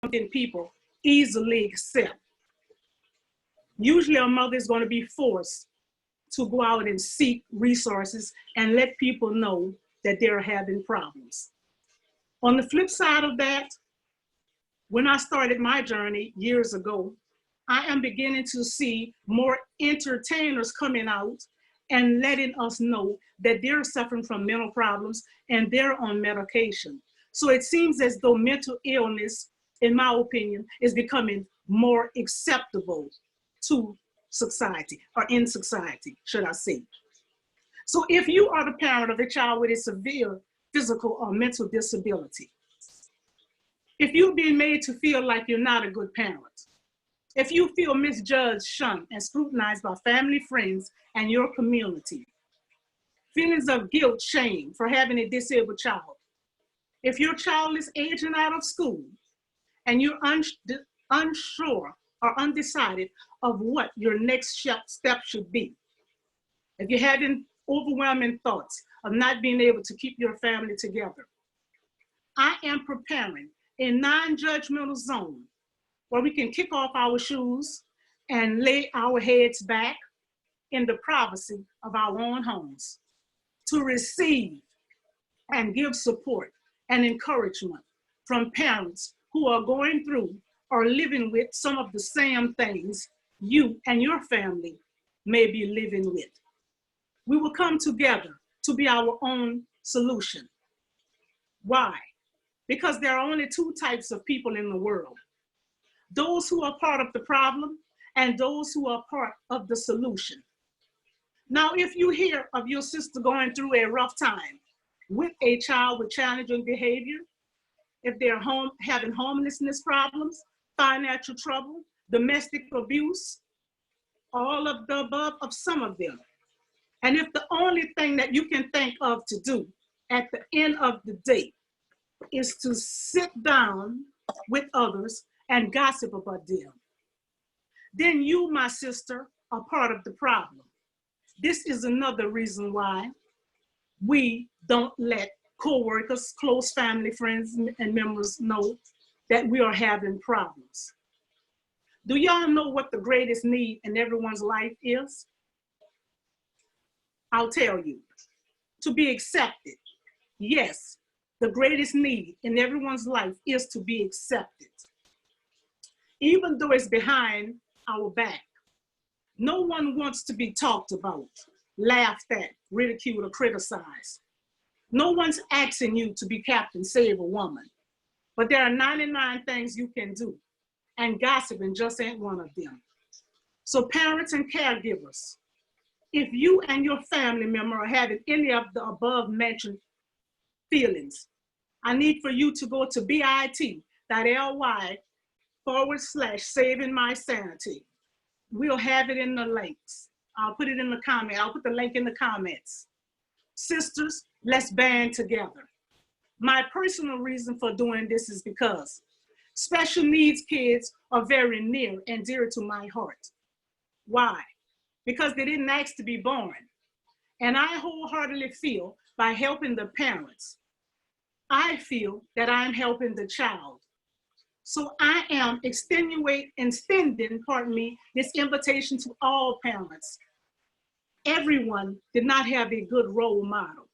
something people easily accept. Usually a mother is going to be forced to go out and seek resources and let people know that they're having problems. On the flip side of that, when I started my journey years ago, I am beginning to see more entertainers coming out and letting us know that they're suffering from mental problems and they're on medication. So it seems as though mental illness, in my opinion, is becoming more acceptable to society, or in society, should I say. So if you are the parent of a child with a severe physical or mental disability, if you're being made to feel like you're not a good parent, if you feel misjudged, shunned, and scrutinized by family, friends, and your community, feelings of guilt, shame for having a disabled child, if your child is aging out of school and you're unsure or undecided of what your next step should be, if you're having overwhelming thoughts of not being able to keep your family together, I am preparing a non-judgmental zone where we can kick off our shoes and lay our heads back in the privacy of our own homes to receive and give support and encouragement from parents who are going through or living with some of the same things you and your family may be living with. We will come together to be our own solution. Why? Because there are only two types of people in the world: those who are part of the problem and those who are part of the solution. Now, if you hear of your sister going through a rough time with a child with challenging behavior, if they're having homelessness problems, financial trouble, domestic abuse, all of the above, of some of them, and if the only thing that you can think of to do at the end of the day is to sit down with others and gossip about them, then you, my sister, are part of the problem. This is another reason why we don't let co-workers, close family, friends, and members know that we are having problems. Do y'all know what the greatest need in everyone's life is? I'll tell you. To be accepted. Yes, the greatest need in everyone's life is to be accepted. Even though it's behind our back. No one wants to be talked about, laughed at, ridiculed, or criticized. No one's asking you to be Captain Save a Woman, but there are 99 things you can do, and gossiping just ain't one of them. So parents and caregivers, if you and your family member are having any of the above mentioned feelings, I need for you to go to bit.ly/saving my sanity. We'll have it in the links. I'll put it in the comment. I'll put the link in the comments. Sisters, let's band together. My personal reason for doing this is because special needs kids are very near and dear to my heart. Why? Because they didn't ask to be born. And I wholeheartedly feel by helping the parents, I feel that I'm helping the child. So I am extending this invitation to all parents. Everyone did not have a good role model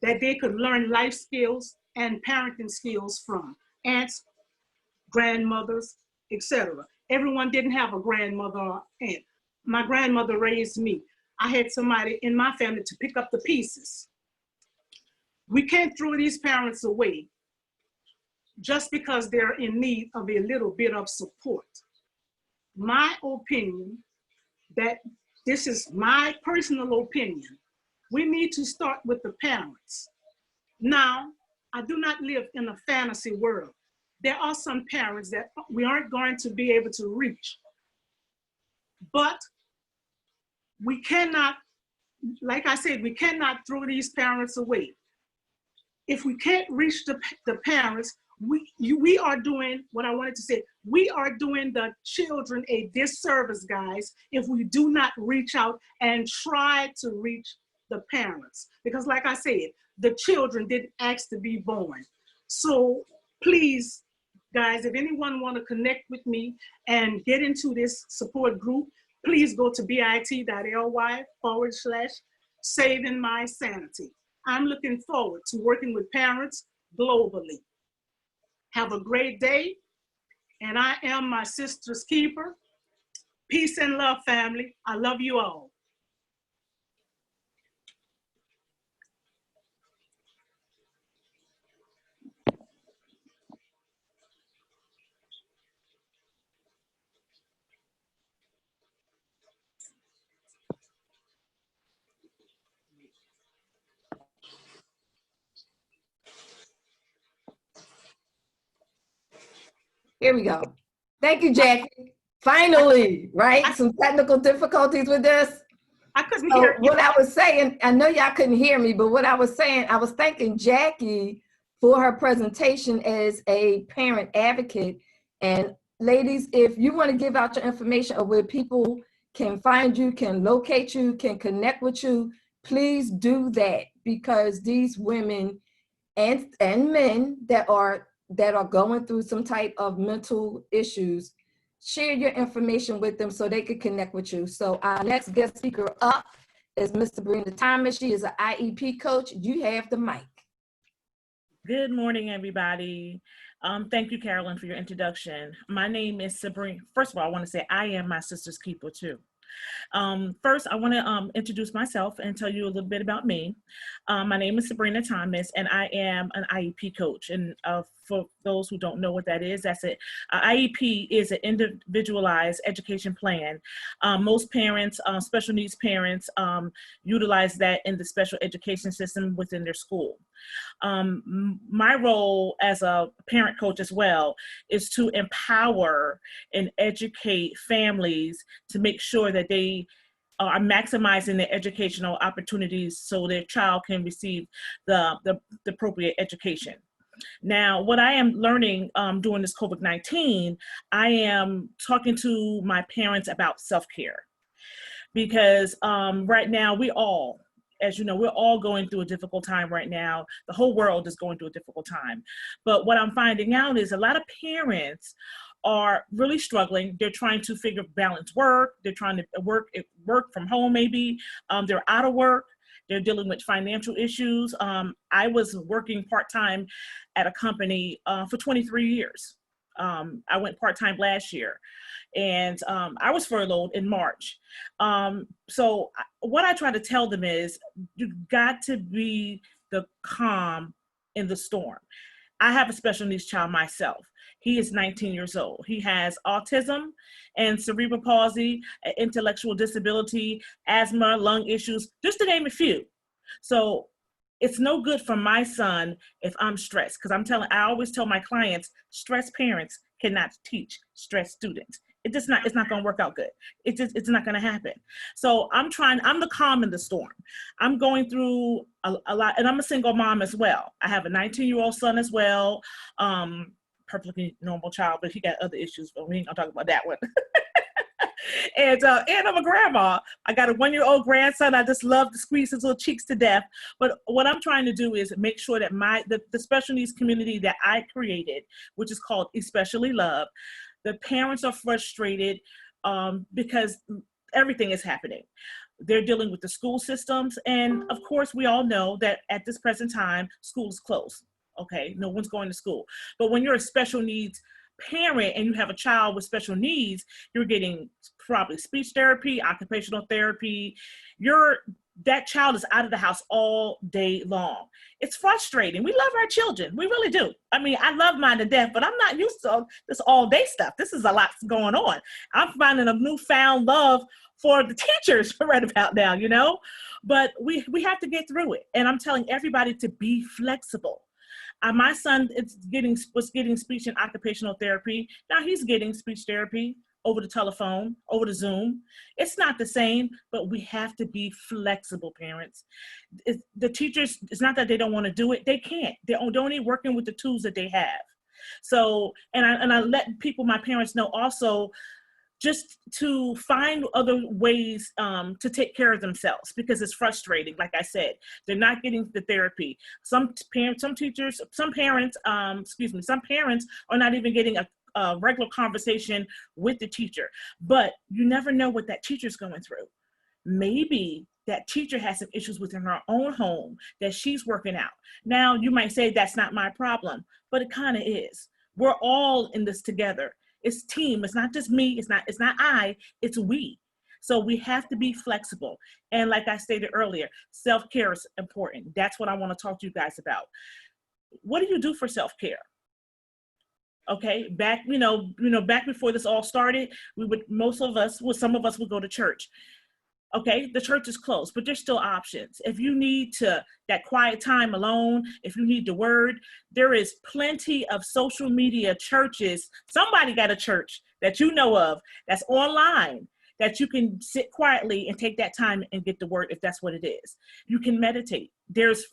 that they could learn life skills and parenting skills from. Aunts, grandmothers, etc. Everyone didn't have a grandmother or aunt. My grandmother raised me. I had somebody in my family to pick up the pieces. We can't throw these parents away just because they're in need of a little bit of support. My opinion, that this is my personal opinion, we need to start with the parents. Now, I do not live in a fantasy world. There are some parents that we aren't going to be able to reach. But we cannot, like I said, we cannot throw these parents away. If we can't reach the parents, we are doing what I wanted to say. We are doing the children a disservice, guys, if we do not reach out and try to reach the parents. Because like I said, the children didn't ask to be born. So please, Guys, if anyone want to connect with me and get into this support group, please go to bit.ly/saving my sanity. I'm looking forward to working with parents globally. Have a great day. And I am my sister's keeper. Peace and love, family. I love you all. Here we go. Thank you, Jackie. Finally, right? Some technical difficulties with this. I couldn't hear you. What I was saying, I know y'all couldn't hear me, but what I was saying, I was thanking Jackie for her presentation as a parent advocate. And ladies, if you want to give out your information of where people can find you, can locate you, can connect with you, please do that, because these women and men that are going through some type of mental issues, share your information with them so they can connect with you. So our next guest speaker up is Ms. Sabrina Thomas. She is an IEP coach. You have the mic. Good morning, everybody. Thank you, Carolyn, for your introduction. My name is Sabrina. First of all, I want to say I am my sister's keeper too. First, I want to introduce myself and tell you a little bit about me. My name is Sabrina Thomas, and I am an IEP coach. And for those who don't know what that is, that's it. IEP is an individualized education plan. Most parents, special needs parents, utilize that in the special education system within their school. My role as a parent coach as well is to empower and educate families to make sure that they are maximizing their educational opportunities so their child can receive the appropriate education. Now, what I am learning during this COVID-19, I am talking to my parents about self-care, because right now we all, as you know, we're all going through a difficult time right now. The whole world is going through a difficult time. But what I'm finding out is a lot of parents are really struggling. They're trying to balance work. They're trying to work from home maybe. They're out of work. They're dealing with financial issues. I was working part-time at a company for 23 years. I went part-time last year, and I was furloughed in March. So what I try to tell them is, you've got to be the calm in the storm. I have a special needs child myself. He is 19 years old. He has autism and cerebral palsy, intellectual disability, asthma, lung issues, just to name a few. So it's no good for my son if I'm stressed, because I always tell my clients, stressed parents cannot teach stressed students. It's not going to work out good. It's not going to happen. So I'm the calm in the storm. I'm going through a lot, and I'm a single mom as well. I have a 19-year-old son as well. Perfectly normal child, but he got other issues, but we ain't gonna talk about that one. And I'm a grandma. I got a 1-year-old grandson. I just love to squeeze his little cheeks to death. But what I'm trying to do is make sure that the special needs community that I created, which is called Especially Love, the parents are frustrated because everything is happening. They're dealing with the school systems. And of course, we all know that at this present time, school is closed. Okay, no one's going to school. But when you're a special needs parent and you have a child with special needs, you're getting probably speech therapy, occupational therapy. That child is out of the house all day long. It's frustrating. We love our children. We really do. I mean, I love mine to death, but I'm not used to this all day stuff. This is a lot going on. I'm finding a newfound love for the teachers right about now, you know? But we have to get through it. And I'm telling everybody to be flexible. My son was getting speech and occupational therapy. Now he's getting speech therapy over the telephone, over the Zoom. It's not the same, but we have to be flexible, parents. The teachers, it's not that they don't want to do it. They can't. They're only working with the tools that they have. So, and I let my parents know also, just to find other ways to take care of themselves, because it's frustrating. Like I said, they're not getting the therapy. Some parents, some teachers, some parents are not even getting a regular conversation with the teacher. But you never know what that teacher's going through. Maybe that teacher has some issues within her own home that she's working out. Now, you might say that's not my problem, but it kind of is. We're all in this together. It's team. It's not just me. It's not I, it's we. So we have to be flexible. And like I stated earlier, self-care is important. That's what I want to talk to you guys about. What do you do for self-care? Okay, back before this all started, some of us would go to church. Okay, the church is closed, but there's still options. If you need that quiet time alone, if you need the word, there is plenty of social media churches. Somebody got a church that you know of that's online that you can sit quietly and take that time and get the word if that's what it is. You can meditate. There's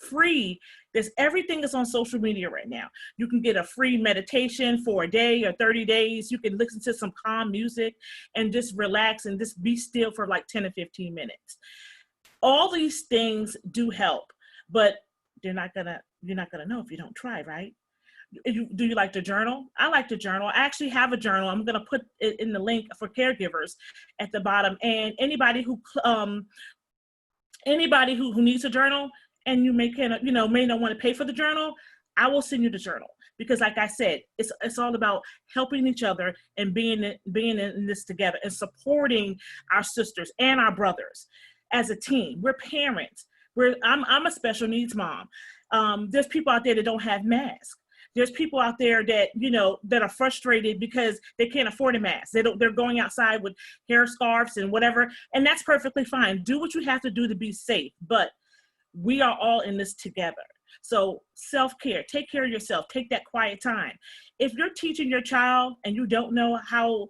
everything is on social media right now. You can get a free meditation for a day or 30 days. You can listen to some calm music and just relax and just be still for like 10 or 15 minutes. All these things do help, but you're not gonna know if you don't try, right? Do you like to journal? I like to journal. I actually have a journal. I'm going to put it in the link for caregivers at the bottom. And anybody who needs a journal and you may not want to pay for the journal, I will send you the journal. Because like I said, it's all about helping each other and being in this together and supporting our sisters and our brothers as a team. We're parents. I'm a special needs mom. There's people out there that don't have masks. There's people out there that, that are frustrated because they can't afford a mask. They're going outside with hair scarves and whatever, and that's perfectly fine. Do what you have to do to be safe, but we are all in this together. So self-care, take care of yourself, take that quiet time. If you're teaching your child and you don't know how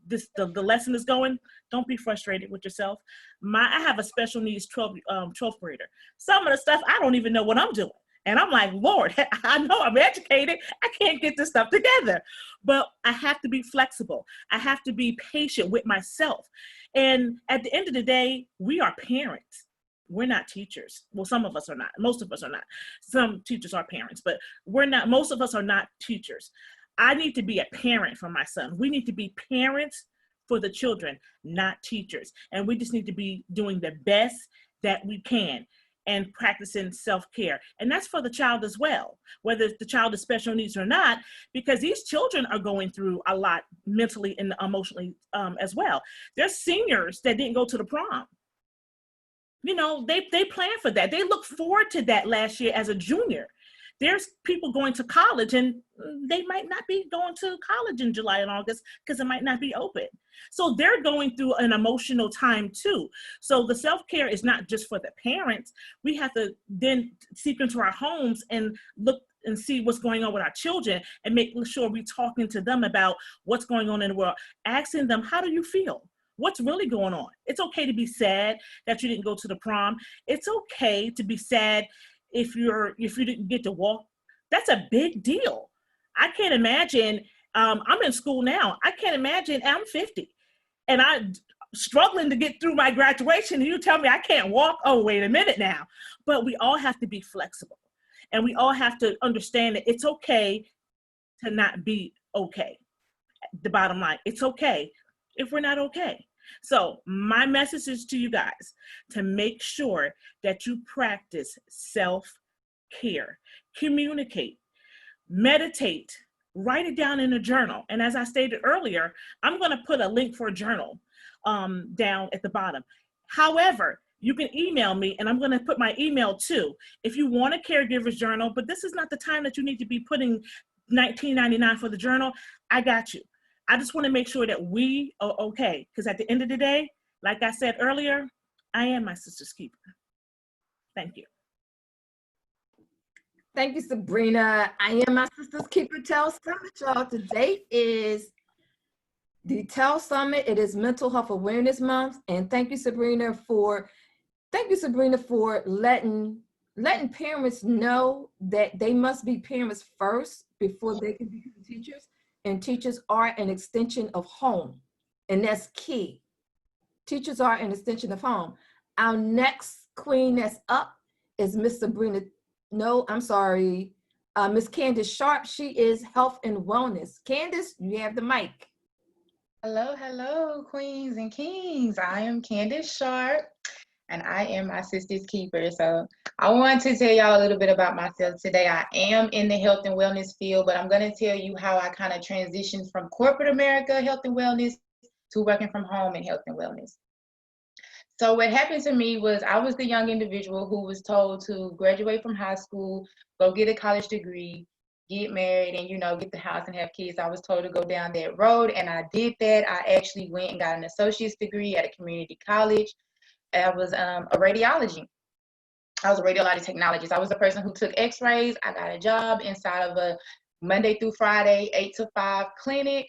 the lesson is going, don't be frustrated with yourself. I have a special needs 12th grader. Some of the stuff, I don't even know what I'm doing. And I'm like, Lord, I know I'm educated. I can't get this stuff together. But I have to be flexible. I have to be patient with myself. And at the end of the day, we are parents. We're not teachers. Well, some of us are not. Most of us are not. Some teachers are parents, but we're not. Most of us are not teachers. I need to be a parent for my son. We need to be parents for the children, not teachers. And we just need to be doing the best that we can and practicing self-care. And that's for the child as well, whether the child is special needs or not, because these children are going through a lot mentally and emotionally as well. There's seniors that didn't go to the prom. They plan for that. They look forward to that last year as a junior. There's people going to college and they might not be going to college in July and August because it might not be open. So they're going through an emotional time too. So the self-care is not just for the parents. We have to then seep into our homes and look and see what's going on with our children and make sure we're talking to them about what's going on in the world, asking them, how do you feel? What's really going on? It's okay to be sad that you didn't go to the prom. It's okay to be sad if you didn't get to walk. That's a big deal. I can't imagine, I'm in school now. I can't imagine, I'm 50 and I'm struggling to get through my graduation and you tell me I can't walk. Oh, wait a minute now. But we all have to be flexible and we all have to understand that it's okay to not be okay. The bottom line, it's okay if we're not okay. So my message is to you guys to make sure that you practice self-care, communicate, meditate, write it down in a journal. And as I stated earlier, I'm going to put a link for a journal down at the bottom. However, you can email me and I'm going to put my email too. If you want a caregiver's journal, but this is not the time that you need to be putting $19.99 for the journal, I got you. I just want to make sure that we are okay. Because at the end of the day, like I said earlier, I am my sister's keeper. Thank you. Thank you, Sabrina. I am my sister's keeper. Tell Summit, y'all. Today is the Tell Summit. It is Mental Health Awareness Month. And thank you, Sabrina, for letting parents know that they must be parents first before they can become teachers. And teachers are an extension of home. and that's key. Teachers are an extension of home. Our next queen that's up is Miss Sabrina, no, I'm sorry, Miss Candace Sharp. She is health and wellness. Candace, you have the mic. Hello, hello, queens and kings. I am Candace Sharp, and I am my sister's keeper. So I want to tell y'all a little bit about myself today. I am in the health and wellness field, but I'm going to tell you how I kind of transitioned from corporate America health and wellness to working from home in health and wellness. So what happened to me was I was the young individual who was told to graduate from high school, go get a college degree, get married, and, you know, get the house and have kids. I was told to go down that road, and I did that. I actually went and got an associate's degree at a community college. I was a radiology. I was a radiology technologist. I was the person who took x-rays. I got a job inside of a Monday through Friday, 8 to 5 clinic.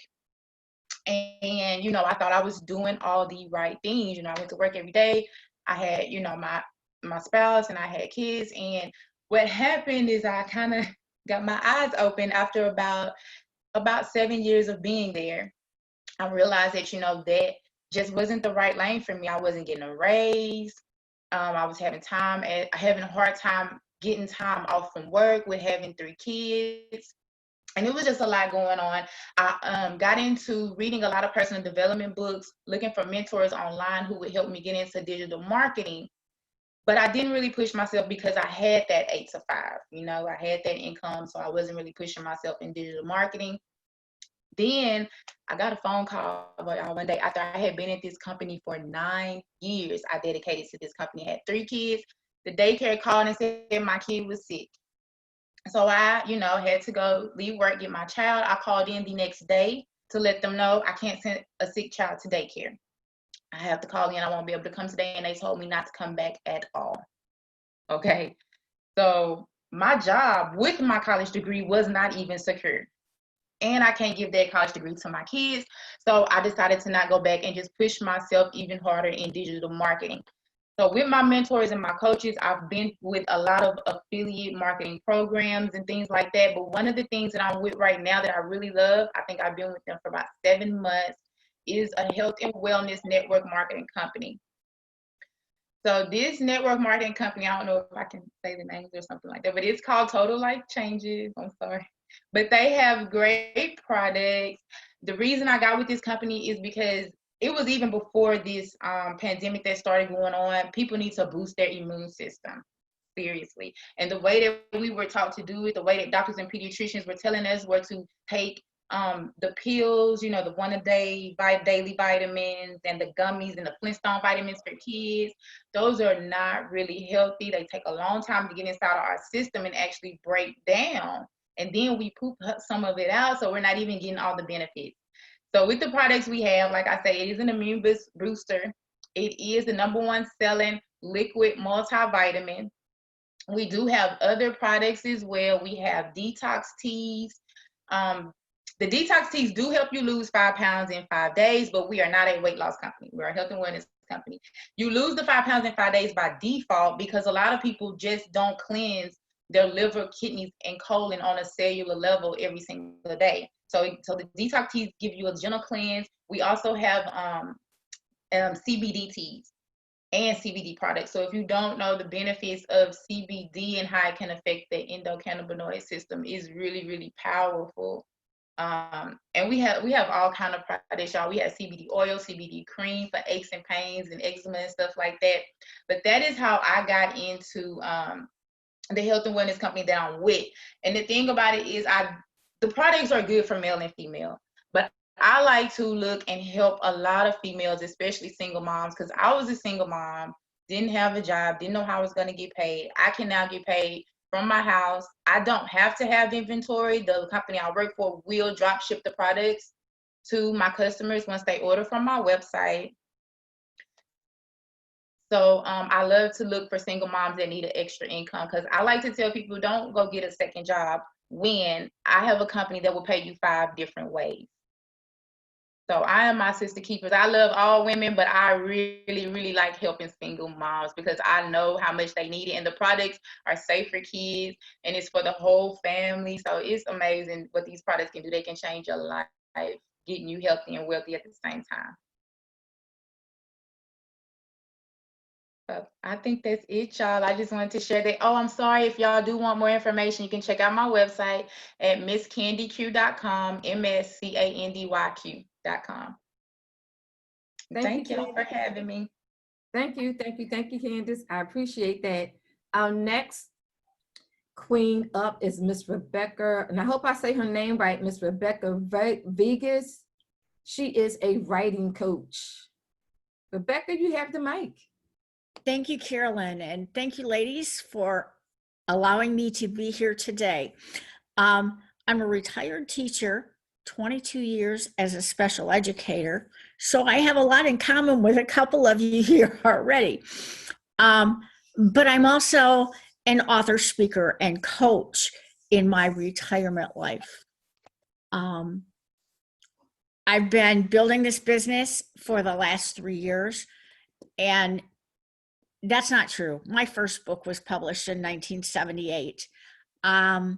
And, you know, I thought I was doing all the right things. You know, I went to work every day. I had, you know, my spouse, and I had kids. And what happened is I kind of got my eyes open after about 7 years of being there. I realized that, you know, that just wasn't the right lane for me. I wasn't getting a raise. I was having a hard time getting time off from work with having 3 kids. And it was just a lot going on. I got into reading a lot of personal development books, looking for mentors online who would help me get into digital marketing. But I didn't really push myself because I had that 8 to 5. You know, I had that income, so I wasn't really pushing myself in digital marketing. Then I got a phone call one day after I had been at this company for 9 years. I dedicated to this company. I had 3 kids. The daycare called and said my kid was sick. So I, you know, had to go leave work, get my child. I called in the next day to let them know I can't send a sick child to daycare. I have to call in. I won't be able to come today. And they told me not to come back at all. Okay. So my job with my college degree was not even secure. And I can't give that college degree to my kids. So I decided to not go back and just push myself even harder in digital marketing. So with my mentors and my coaches, I've been with a lot of affiliate marketing programs and things like that. But one of the things that I'm with right now that I really love, I think I've been with them for about 7 months, is a health and wellness network marketing company. So this network marketing company, I don't know if I can say the names or something like that, but it's called Total Life Changes. I'm sorry. But they have great products. The reason I got with this company is because it was even before this pandemic that started going on. People need to boost their immune system, seriously. And the way that we were taught to do it, the way that doctors and pediatricians were telling us were to take the pills, you know, the 1-a-day daily vitamins and the gummies and the Flintstone vitamins for kids. Those are not really healthy. They take a long time to get inside of our system and actually break down. And then we poop some of it out, so we're not even getting all the benefits. So with the products we have, like I say, it is an immune booster. It is the #1 selling liquid multivitamin. We do have other products as well. We have detox teas. The detox teas do help you lose 5 pounds in 5 days, but we are not a weight loss company. We're a health and wellness company. You lose the 5 pounds in 5 days by default because a lot of people just don't cleanse their liver, kidneys, and colon on a cellular level every single day. So the detox teas give you a gentle cleanse. We also have CBD teas and CBD products. So if you don't know the benefits of CBD and how it can affect the endocannabinoid system, is really, really powerful. And we have all kind of products, y'all. We have CBD oil, CBD cream for aches and pains and eczema and stuff like that. But that is how I got into the health and wellness company that I'm with. And the thing about it is the products are good for male and female, but I like to look and help a lot of females, especially single moms, because I was a single mom, didn't have a job, didn't know how I was going to get paid. I can now get paid from my house. I don't have to have inventory. The company I work for will drop ship the products to my customers once they order from my website. So I love to look for single moms that need an extra income, because I like to tell people, don't go get a second job when I have a company that will pay you 5 different ways. So I am my sister keepers. I love all women, but I really, really like helping single moms because I know how much they need it. And the products are safe for kids and it's for the whole family. So it's amazing what these products can do. They can change your life, getting you healthy and wealthy at the same time. I think that's it, y'all. I just wanted to share that. Oh, I'm sorry. If y'all do want more information, you can check out my website at misscandyq.com, MSCANDYQ.com. Thank you, Thank y'all for Candace. having me. Thank you, Candace. I appreciate that. Our next queen up is Miss Rebecca, and I hope I say her name right, Miss Rebecca Vegas. She is a writing coach. Rebecca, you have the mic. Thank you, Carolyn, and thank you, ladies, for allowing me to be here today. I'm a retired teacher, 22 years as a special educator, so I have a lot in common with a couple of you here already. But I'm also an author, speaker, and coach in my retirement life. I've been building this business for the last 3 years, and that's not true. My first book was published in 1978. I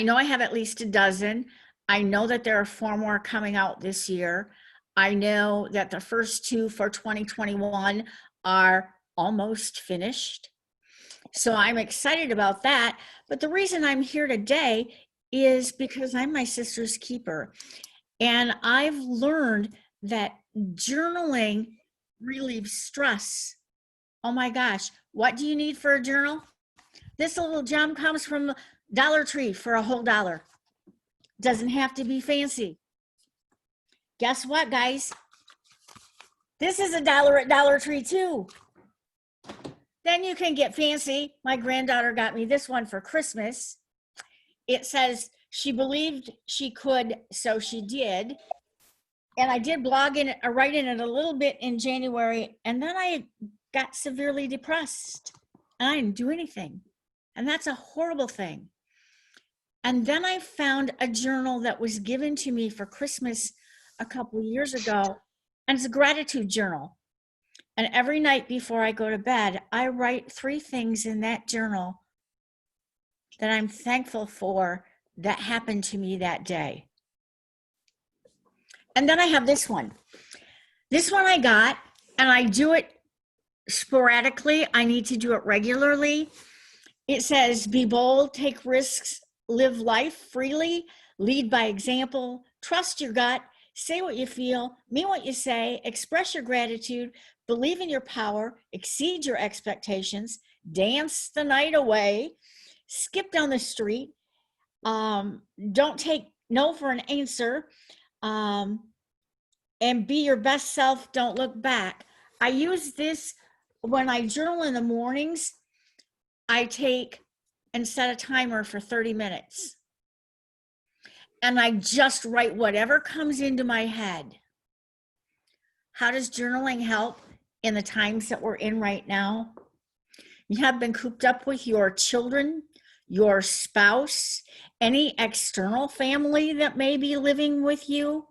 know I have at least a dozen. I know that there are 4 more coming out this year. I know that the first 2 for 2021 are almost finished. So I'm excited about that. But the reason I'm here today is because I'm my sister's keeper. And I've learned that journaling relieves stress. Oh my gosh, what do you need for a journal? This little gem comes from Dollar Tree for a whole $1. Doesn't have to be fancy. Guess what, guys? This is $1 at Dollar Tree too. Then you can get fancy. My granddaughter got me this one for Christmas. It says, she believed she could, so she did. And I did blog in it, or write in it a little bit in January, and then I got severely depressed and I didn't do anything. And that's a horrible thing. And then I found a journal that was given to me for Christmas a couple years ago, and it's a gratitude journal. And every night before I go to bed, I write 3 things in that journal that I'm thankful for that happened to me that day. And then I have this one. This one I got, and I do it sporadically. I need to do it regularly. It says, be bold, take risks, live life freely, lead by example, trust your gut, say what you feel, mean what you say, express your gratitude, believe in your power, exceed your expectations, dance the night away, skip down the street, don't take no for an answer, and be your best self, don't look back. I use this when I journal in the mornings. I take and set a timer for 30 minutes. And I just write whatever comes into my head. How does journaling help in the times that we're in right now? You have been cooped up with your children, your spouse, any external family that may be living with you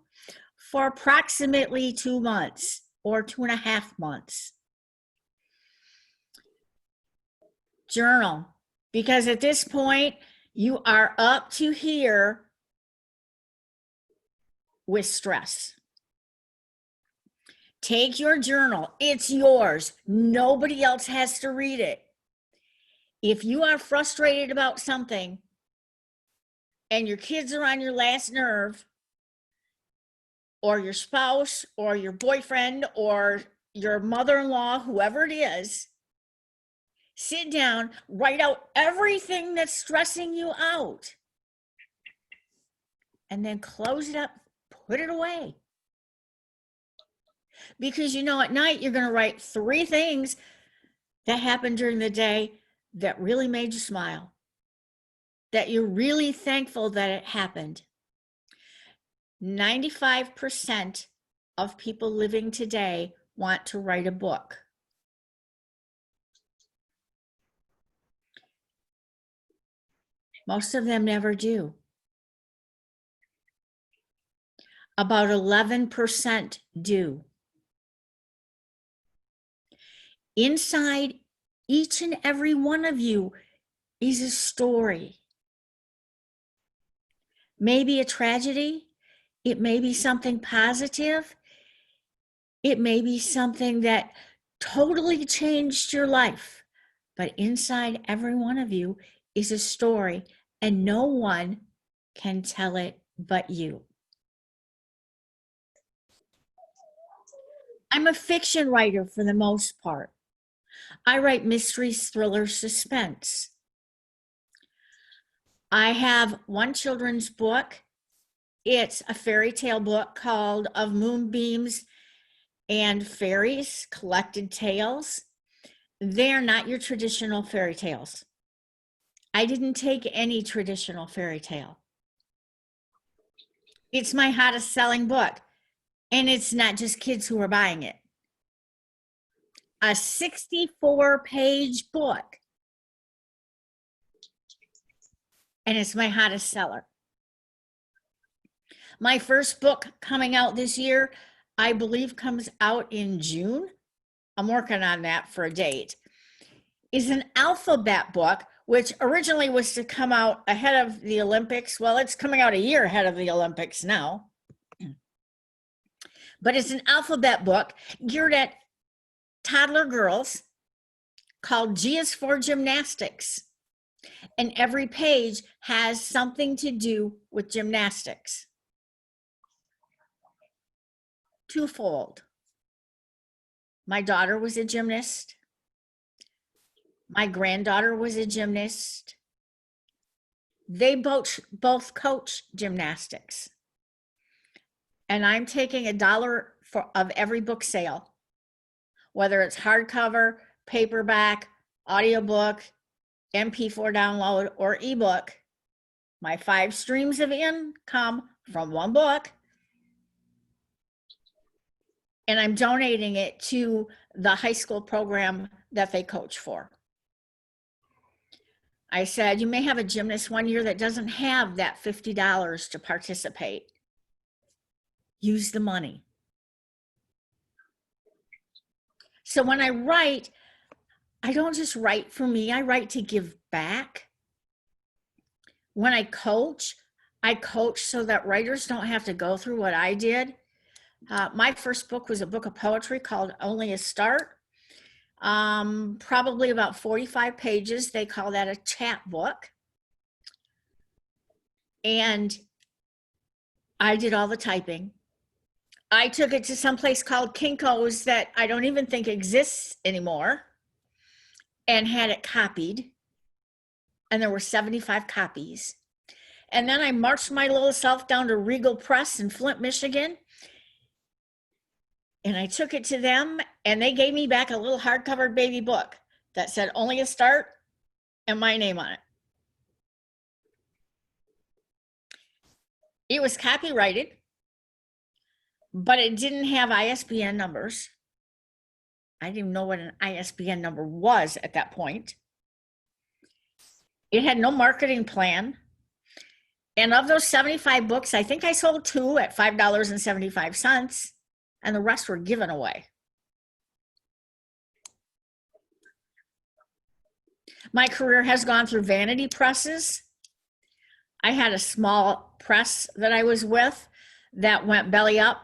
for approximately 2 months or 2.5 months. Journal, because at this point, you are up to here with stress. Take your journal. It's yours. Nobody else has to read it. If you are frustrated about something and your kids are on your last nerve, or your spouse, or your boyfriend, or your mother-in-law, whoever it is, sit down, write out everything that's stressing you out, and then close it up, put it away. Because at night you're going to write 3 things that happened during the day that really made you smile, that you're really thankful that it happened. 95% of people living today want to write a book. Most of them never do. About 11% do. Inside each and every one of you is a story. Maybe a tragedy. It may be something positive. It may be something that totally changed your life. But inside every one of you is a story, and no one can tell it but you. I'm a fiction writer for the most part. I write mysteries, thrillers, suspense. I have one children's book. It's a fairy tale book called Of Moonbeams and Fairies, Collected Tales. They're not your traditional fairy tales. I didn't take any traditional fairy tale. It's my hottest selling book, and it's not just kids who are buying it. A 64-page book, and it's my hottest seller. My first book coming out this year, I believe comes out in June. I'm working on that for a date. Is an alphabet book, which originally was to come out ahead of the Olympics. Well, it's coming out a year ahead of the Olympics now. But it's an alphabet book geared at toddler girls called G is for Gymnastics. And every page has something to do with gymnastics. Twofold. My daughter was a gymnast. My granddaughter was a gymnast. They both coach gymnastics. And I'm taking $1 of every book sale, whether it's hardcover, paperback, audiobook, MP4 download, or ebook. My 5 streams of income from one book, and I'm donating it to the high school program that they coach for. I said, you may have a gymnast one year that doesn't have that $50 to participate. Use the money. So when I write, I don't just write for me, I write to give back. When I coach so that writers don't have to go through what I did. My first book was a book of poetry called Only a Start. Probably about 45 pages. They call that a chat book. And I did all the typing. I took it to some place called Kinko's that I don't even think exists anymore and had it copied. And there were 75 copies. And then I marched my little self down to Regal Press in Flint, Michigan. And I took it to them, and they gave me back a little hardcover baby book that said Only a Start and my name on it. It was copyrighted, but it didn't have ISBN numbers. I didn't even know what an ISBN number was at that point. It had no marketing plan. And of those 75 books, I think I sold 2 at $5.75. And the rest were given away. My career has gone through vanity presses. I had a small press that I was with that went belly up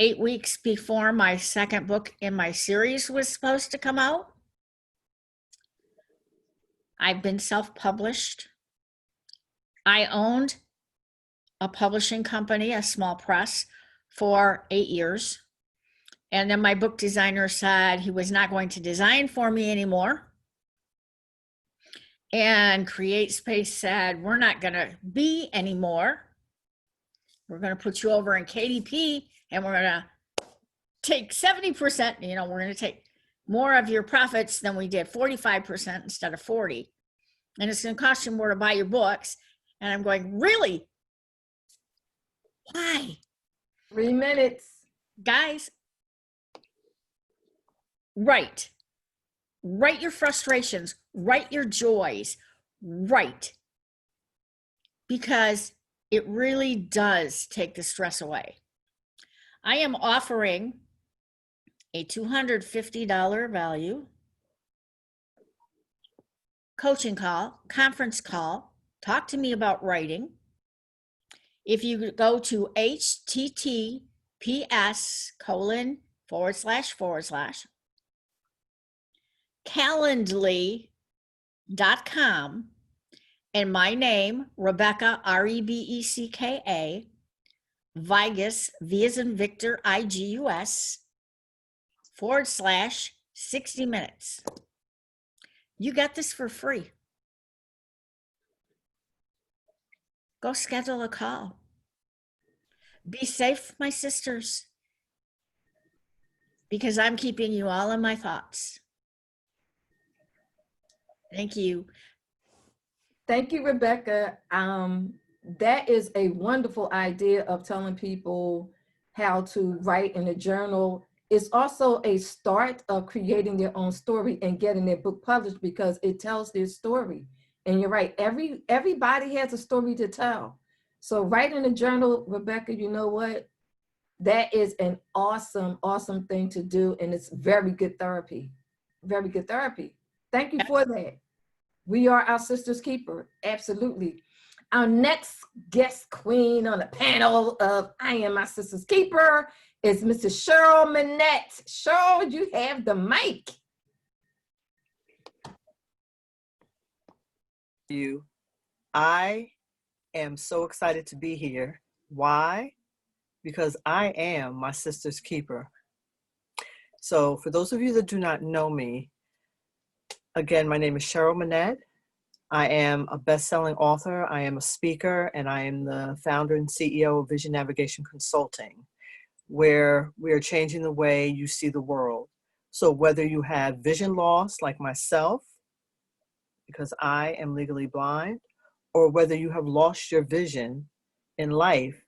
8 weeks before my second book in my series was supposed to come out. I've been self-published. I owned a publishing company, a small press, for 8 years. And then my book designer said he was not going to design for me anymore. And CreateSpace said, we're not going to be anymore. We're going to put you over in KDP, and we're going to take 70%, we're going to take more of your profits than we did, 45% instead of 40. And it's going to cost you more to buy your books. And I'm going, really? Why? 3 minutes. Guys, write your frustrations, write your joys, write, because it really does take the stress away. I am offering a $250 value coaching call, conference call, talk to me about writing. If you go to https:// calendly.com, and my name, Rebecca, Rebecca, Vigus, V as in Victor, IGUS, /60 minutes. You got this for free. Go schedule a call. Be safe, my sisters, because I'm keeping you all in my thoughts. Thank you. Thank you, Rebecca. That is a wonderful idea of telling people how to write in a journal. It's also a start of creating their own story and getting their book published because it tells their story. And you're right, everybody has a story to tell. So write in a journal, Rebecca, you know what? That is an awesome, awesome thing to do. And it's very good therapy. Very good therapy. Thank you for that. We are our sister's keeper. Absolutely. Our next guest queen on the panel of I Am My Sister's Keeper is Mrs. Cheryl Manette. Cheryl, you have the mic. I am so excited to be here. Why? Because I am my sister's keeper. So for those of you that do not know me, again, my name is Cheryl Manette. I am a best-selling author, I am a speaker, and I am the founder and CEO of Vision Navigation Consulting, where we are changing the way you see the world. So whether you have vision loss like myself, because I am legally blind, or whether you have lost your vision in life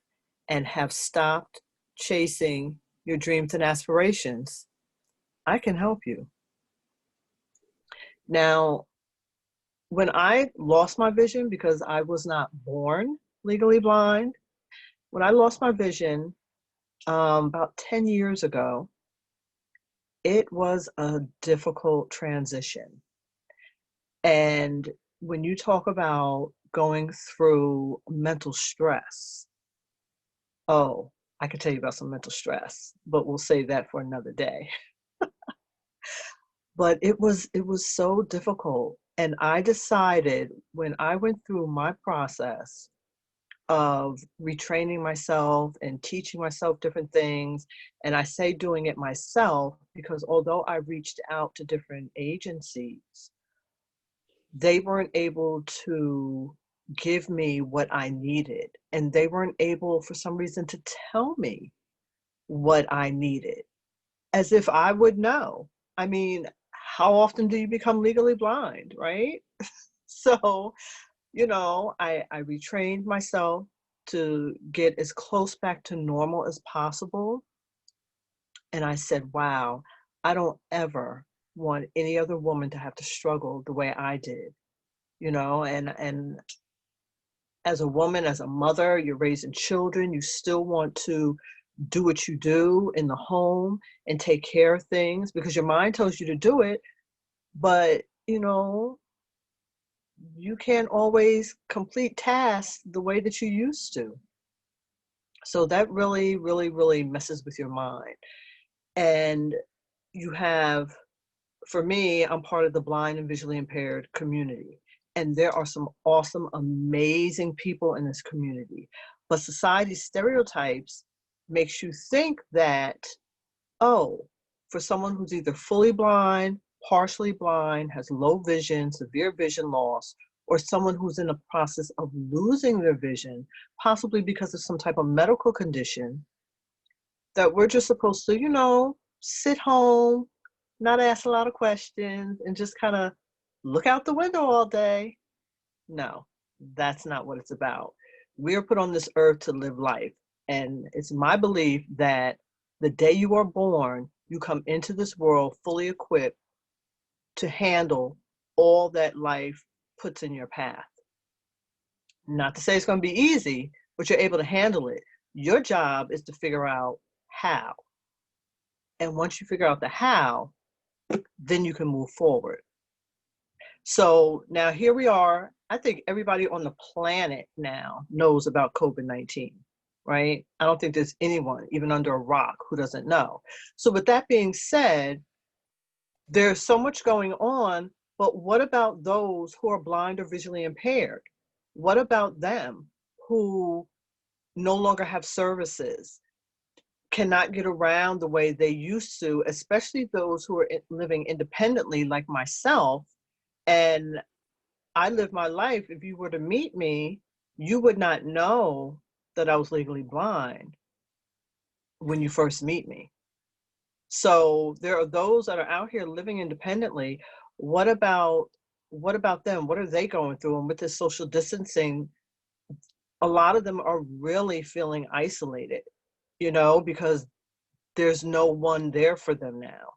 and have stopped chasing your dreams and aspirations, I can help you. Now, when I lost my vision, because I was not born legally blind, when I lost my vision about 10 years ago, it was a difficult transition. And when you talk about going through mental stress, oh, I could tell you about some mental stress, but we'll save that for another day. But it was so difficult. And I decided when I went through my process of retraining myself and teaching myself different things, and I say doing it myself because although I reached out to different agencies, they weren't able to give me what I needed. And they weren't able, for some reason, to tell me what I needed, as if I would know. I mean, how often do you become legally blind, right? So, you know, I retrained myself to get as close back to normal as possible. And I said, wow, I don't ever want any other woman to have to struggle the way I did, you know, and as a woman, as a mother, you're raising children, you still want to do what you do in the home and take care of things because your mind tells you to do it, but you know, you can't always complete tasks the way that you used to. So that really, really, really messes with your mind. And you have, for me, I'm part of the blind and visually impaired community. And there are some awesome, amazing people in this community. But society's stereotypes makes you think that, oh, for someone who's either fully blind, partially blind, has low vision, severe vision loss, or someone who's in the process of losing their vision, possibly because of some type of medical condition, that we're just supposed to, you know, sit home, not ask a lot of questions, and just kind of look out the window all day. No, that's not what it's about. We're put on this earth to live life. And it's my belief that the day you are born, you come into this world fully equipped to handle all that life puts in your path. Not to say it's going to be easy, but you're able to handle it. Your job is to figure out how. And once you figure out the how, then you can move forward. So now here we are. I think everybody on the planet now knows about COVID-19, right? I don't think there's anyone, even under a rock, who doesn't know. So with that being said, There's so much going on, but what about those who are blind or visually impaired? What about them who no longer have services, cannot get around the way they used to, especially those who are living independently like myself? And I live my life, if you were to meet me, you would not know that I was legally blind when you first meet me. So there are those that are out here living independently. What about them? What are they going through? And with this social distancing, a lot of them are really feeling isolated, because there's no one there for them now.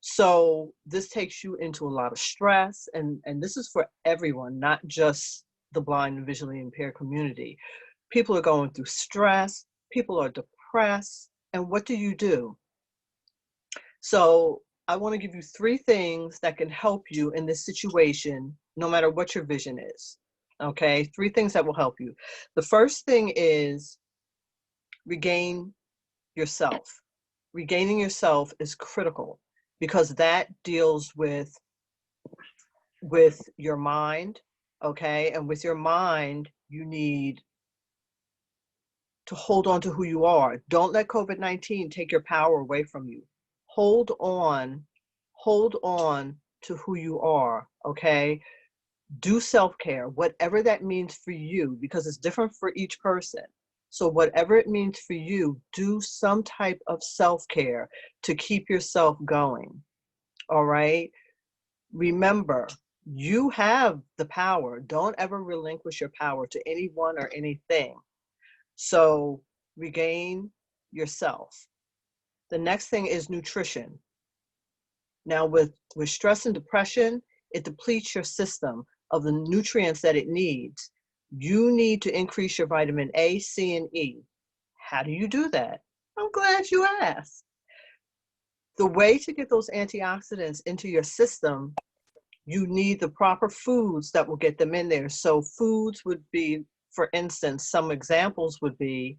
So this takes you into a lot of stress, and this is for everyone, not just the blind and visually impaired community. People are going through stress, people are depressed, and what do? So I want to give you 3 things that can help you in this situation, no matter what your vision is. Okay, 3 things that will help you. The first thing is regain yourself. Regaining yourself is critical because that deals with your mind, okay? And with your mind, you need to hold on to who you are. Don't let COVID-19 take your power away from you. Hold on to who you are, okay? Do self-care, whatever that means for you, because it's different for each person. So whatever it means for you, do some type of self-care to keep yourself going, all right? Remember, you have the power. Don't ever relinquish your power to anyone or anything. So regain yourself. The next thing is nutrition. Now with stress and depression, it depletes your system of the nutrients that it needs. You need to increase your vitamin A, C, and E. How do you do that? I'm glad you asked. The way to get those antioxidants into your system, you need the proper foods that will get them in there. So foods would be, for instance, some examples would be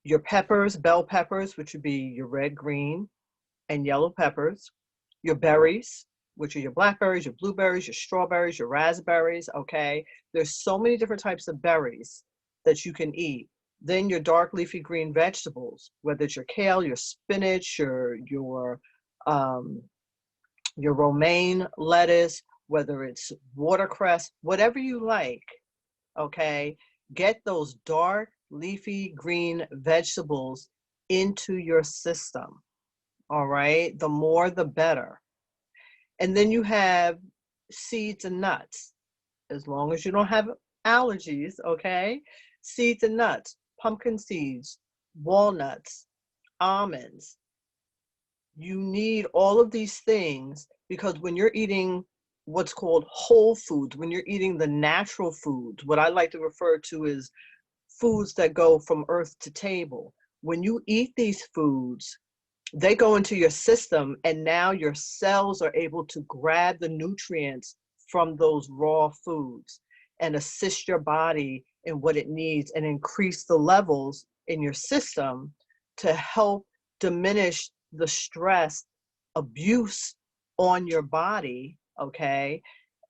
your peppers, bell peppers, which would be your red, green, and yellow peppers, your berries, which are your blackberries, your blueberries, your strawberries, your raspberries, okay? There's so many different types of berries that you can eat. Then your dark leafy green vegetables, whether it's your kale, your spinach, your romaine lettuce, whether it's watercress, whatever you like, okay? Get those dark leafy green vegetables into your system, all right? The more, the better. And then you have seeds and nuts, as long as you don't have allergies, okay? Seeds and nuts, pumpkin seeds, walnuts, almonds. You need all of these things because when you're eating what's called whole foods, when you're eating the natural foods, what I like to refer to as foods that go from earth to table. When you eat these foods, they go into your system and now your cells are able to grab the nutrients from those raw foods and assist your body in what it needs and increase the levels in your system to help diminish the stress abuse on your body, okay,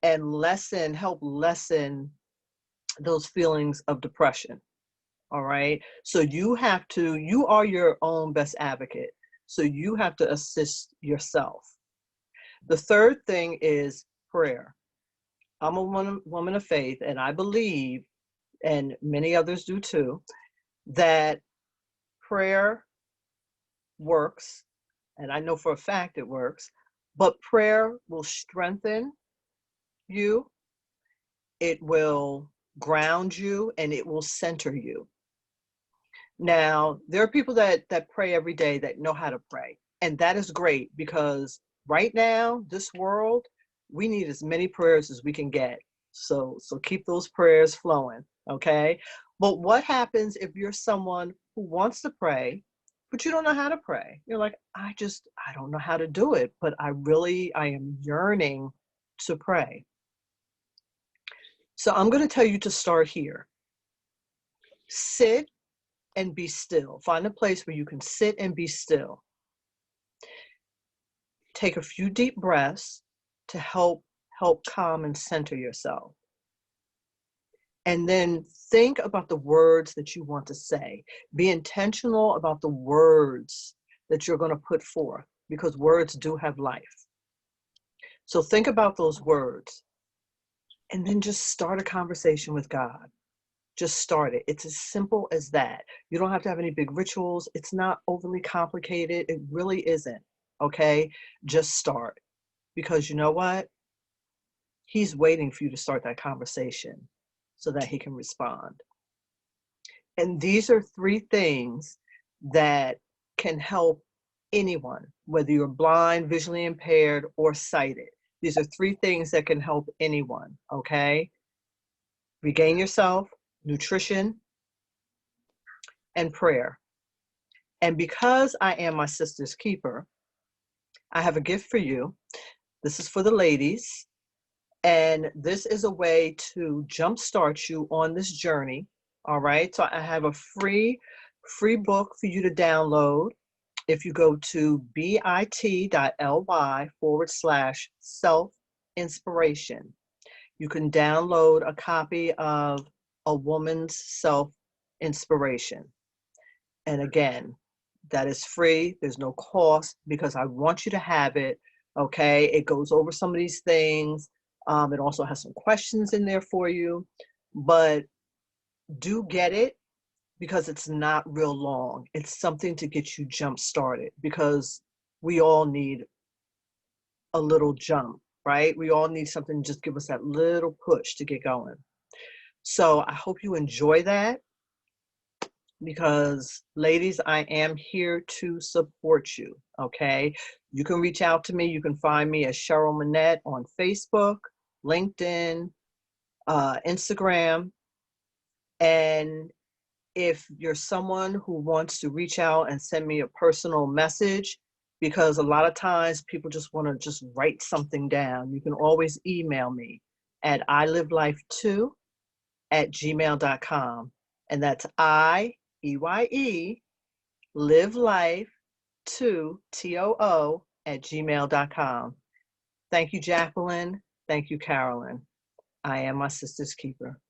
and help lessen those feelings of depression. All right. So you are your own best advocate. So you have to assist yourself. The third thing is prayer. I'm a woman of faith, and I believe, and many others do too, that prayer works. And I know for a fact it works, but prayer will strengthen you. It will ground you and it will center you. Now, there are people that pray every day that know how to pray. And that is great because right now, this world, we need as many prayers as we can get. So keep those prayers flowing, okay? But what happens if you're someone who wants to pray, but you don't know how to pray? You're like, I don't know how to do it, but I am yearning to pray. So I'm going to tell you to start here. Sit and be still. Find a place where you can sit and be still. take a few deep breaths to help calm and center yourself. And then think about the words that you want to say. Be intentional about the words that you're going to put forth, because words do have life. So think about those words and then just start a conversation with God. Just start it. It's as simple as that. You don't have to have any big rituals. It's not overly complicated. It really isn't. Okay? Just start. Because you know what? He's waiting for you to start that conversation so that he can respond. And these are 3 things that can help anyone, whether you're blind, visually impaired, or sighted. These are 3 things that can help anyone, okay? Regain yourself, nutrition, and prayer. And because I am my sister's keeper, I have a gift for you. This is for the ladies. And this is a way to jumpstart you on this journey. All right. So I have a free book for you to download. If you go to bit.ly/self-inspiration, you can download a copy of A Woman's Self-Inspiration. And again, that is free. There's no cost, because I want you to have it. Okay. It goes over some of these things. It also has some questions in there for you, but do get it, because it's not real long. It's something to get you jump started, because we all need a little jump, right? We all need something to just give us that little push to get going. So I hope you enjoy that, because ladies, I am here to support you, okay? You can reach out to me. You can find me as Cheryl Manette on Facebook, LinkedIn, Instagram. And if you're someone who wants to reach out and send me a personal message, because a lot of times people just want to just write something down, you can always email me at ilive-life2@gmail.com. And that's IEYE live life 2 TOO@gmail.com. Thank you, Jacqueline. Thank you, Carolyn. I am my sister's keeper.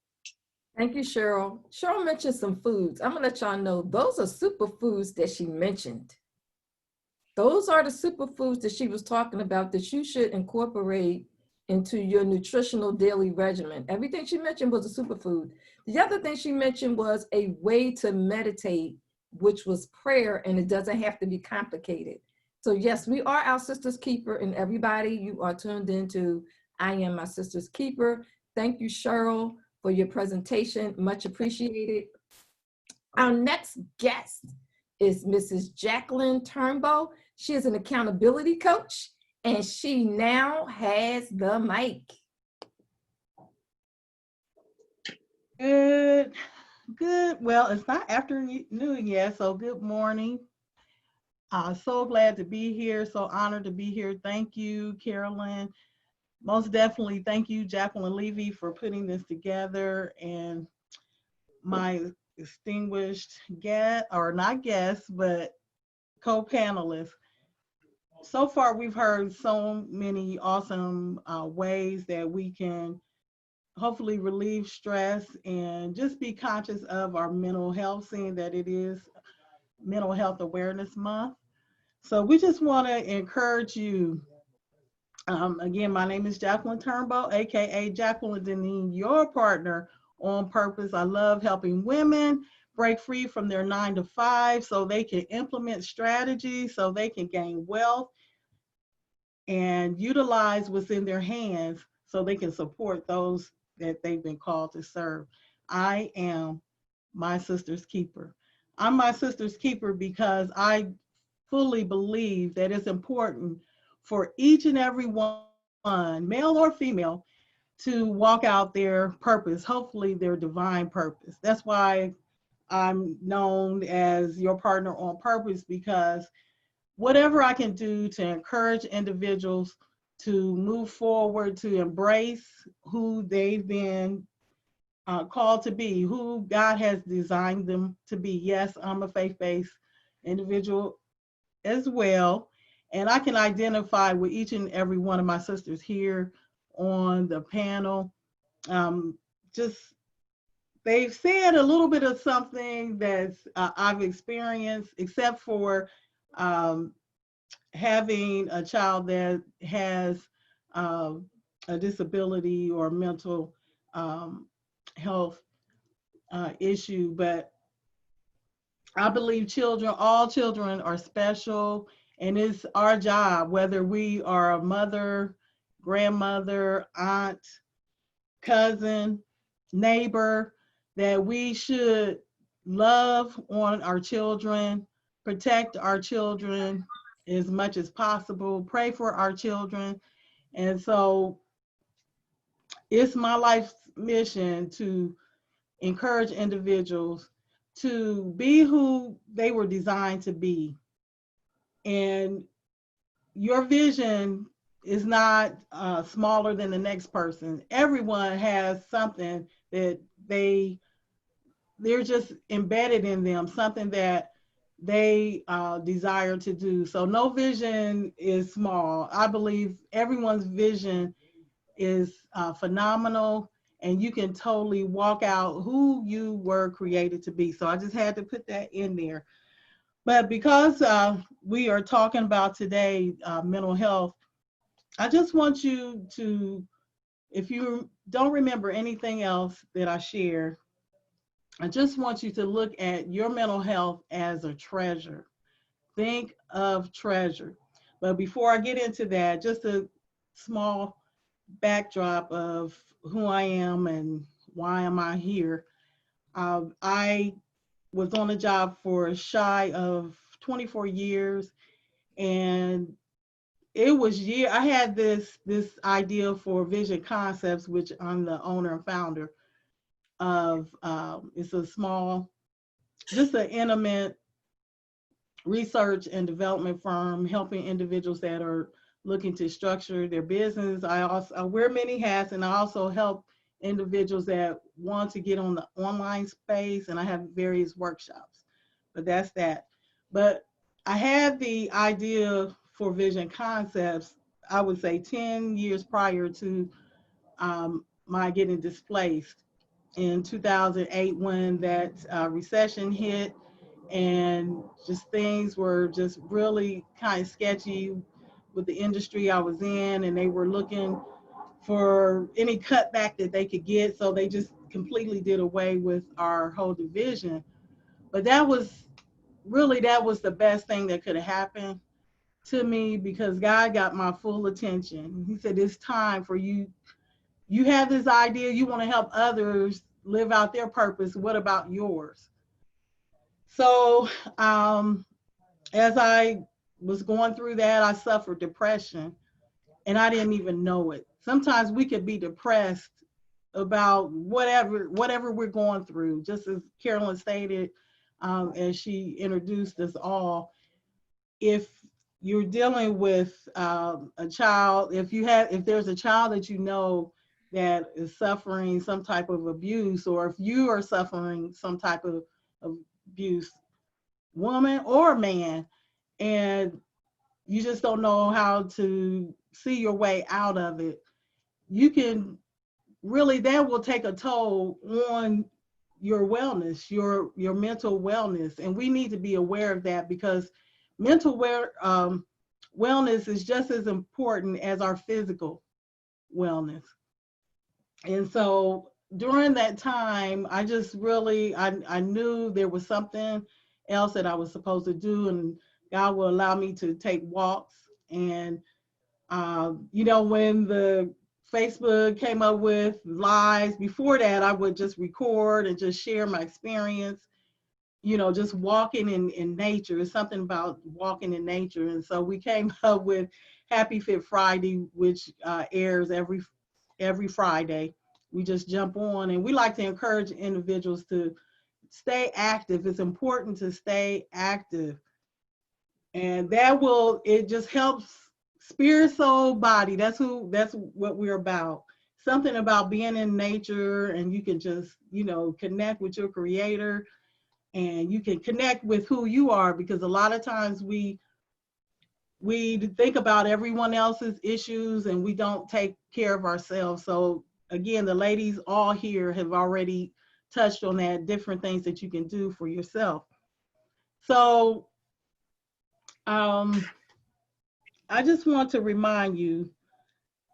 Thank you, Cheryl. Cheryl mentioned some foods. I'm gonna let y'all know those are superfoods that she mentioned. Those are the superfoods that she was talking about that you should incorporate into your nutritional daily regimen. Everything she mentioned was a superfood. The other thing she mentioned was a way to meditate, which was prayer, and it doesn't have to be complicated. So yes, we are our sister's keeper, and everybody, you are tuned into I Am My Sister's Keeper. Thank you, Cheryl, for your presentation. Much appreciated. Our next guest is Mrs. Jacqueline Turnbow. She is an accountability coach, and she now has the mic. Good. Well, it's not afternoon yet, so good morning. So glad to be here. So honored to be here. Thank you, Carolyn. Most definitely, thank you, Jacqueline Levy, for putting this together, and my distinguished guest, or not guest, but co-panelists. So far, we've heard so many awesome ways that we can hopefully relieve stress and just be conscious of our mental health, seeing that it is Mental Health Awareness Month. So we just want to encourage you. Again, my name is Jacqueline Turnbow, AKA Jacqueline Deneen, your partner on purpose. I love helping women break free from their 9-to-5 so they can implement strategies, so they can gain wealth and utilize what's in their hands so they can support those that they've been called to serve. I am my sister's keeper. I'm my sister's keeper because I fully believe that it's important for each and every one, male or female, to walk out their purpose, hopefully their divine purpose. That's why I'm known as your partner on purpose, because whatever I can do to encourage individuals to move forward, to embrace who they've been called to be, who God has designed them to be. Yes, I'm a faith-based individual as well. And I can identify with each and every one of my sisters here on the panel. Just they've said a little bit of something that's I've experienced, except for having a child that has a disability or mental health issue. But I believe all children are special, and it's our job, whether we are a mother, grandmother, aunt, cousin, neighbor, that we should love on our children, protect our children as much as possible, pray for our children. And so it's my life's mission to encourage individuals to be who they were designed to be. And your vision is not smaller than the next person. Everyone has something that they're just embedded in them, something that they desire to do. So no vision is small. I believe everyone's vision is phenomenal, and you can totally walk out who you were created to be. So I just had to put that in there. But because we are talking about today mental health, I just want you to, if you don't remember anything else that I share, I just want you to look at your mental health as a treasure. Think of treasure. But before I get into that, just a small backdrop of who I am and why am I here. I was on the job for shy of 24 years, and it was I had this idea for Vision Concepts, which I'm the owner and founder of. It's a small, just an intimate research and development firm helping individuals that are looking to structure their business. I wear many hats, and I also help individuals that want to get on the online space, and I have various workshops. But that's that. But I had the idea for Vision Concepts, I would say 10 years prior to my getting displaced in 2008, when that recession hit, and just things were just really kind of sketchy with the industry I was in, and they were looking for any cutback that they could get. So they just completely did away with our whole division. But that was the best thing that could have happened to me, because God got my full attention. He said, it's time for you. You have this idea, you want to help others live out their purpose. What about yours? So as I was going through that, I suffered depression, and I didn't even know it. Sometimes we could be depressed about whatever we're going through, just as Carolyn stated, as she introduced us all. If you're dealing with a child, if there's a child that you know that is suffering some type of abuse, or if you are suffering some type of abuse, woman or man, and you just don't know how to see your way out of it, you can really, that will take a toll on your wellness, your mental wellness. And we need to be aware of that, because mental wellness is just as important as our physical wellness. And so during that time, I just really, I knew there was something else that I was supposed to do, and God will allow me to take walks. And, when the Facebook came up with lives, before that, I would just record and just share my experience, just walking in nature. It's something about walking in nature. And so we came up with Happy Fit Friday, which airs every Friday. We just jump on, and we like to encourage individuals to stay active. It's important to stay active. And it just helps spirit, soul, body. That's what we're about. Something about being in nature, and you can just, connect with your creator, and you can connect with who you are, because a lot of times we we think about everyone else's issues and we don't take care of ourselves. So again, the ladies all here have already touched on that, different things that you can do for yourself. So I just want to remind you